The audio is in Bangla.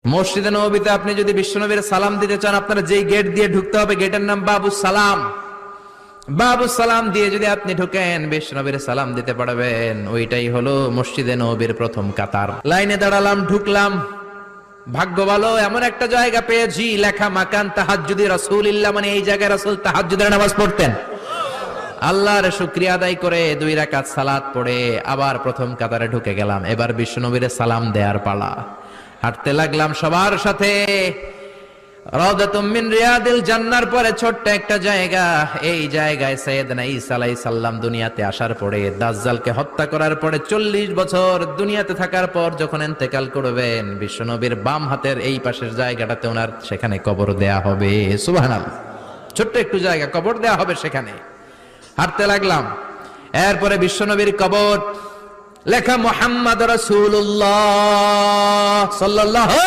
মসজিদে নববীতে আপনি যদি বিশ্বনবীর সালাম দিতে চান, আপনারা যেই গেট দিয়ে ঢুকতে হবে, গেটের নাম বাবুস সালাম। বাবুস সালাম দিয়ে যদি আপনি ঢুকেন, বিশ্বনবীর সালাম দিতে পারবেন। ওইটাই হলো মসজিদে নববীর প্রথম কাতার। লাইনে দাঁড়ালাম, ঢুকলাম। ভাগ্য ভালো, এমন একটা জায়গা পেয়েছি লেখা মাকান তাহাজ্জুদি রাসূলিল্লাহ, মানে এই জায়গায় রাসূল তাহাজ্জুদের নামাজ পড়তেন। আল্লাহর শুকরিয়া আদায় করে 2 রাকাত সালাত পড়ে আবার প্রথম কাতারে ঢুকে গেলাম। এবার বিশ্বনবীর সালাম দেওয়ার পালা। হাঁটতে লাগলাম সবার সাথে। রাউদাতুম মিন রিয়াদিল জান্নার পরে ছোট্ট একটা জায়গা, এই জায়গায় সাইয়েদনা ঈসা আলাইহিস সালাম দুনিয়াতে আসার পরে, দাজ্জালকে হত্যা করার পরে 40 বছর দুনিয়াতে থাকার পর যখন ইন্তেকাল করবেন, বিশ্বনবীর বাম হাতের এই পাশের জায়গাটাতে ওনার সেখানে কবর দেয়া হবে। সুবহানাল্লাহ। ছোট্ট একটু জায়গা, কবর দেয়া হবে সেখানে। হাঁটতে লাগলাম। এরপরে বিশ্বনবীর কবর, লেখা মুহাম্মদ রাসূলুল্লাহ সাল্লাল্লাহু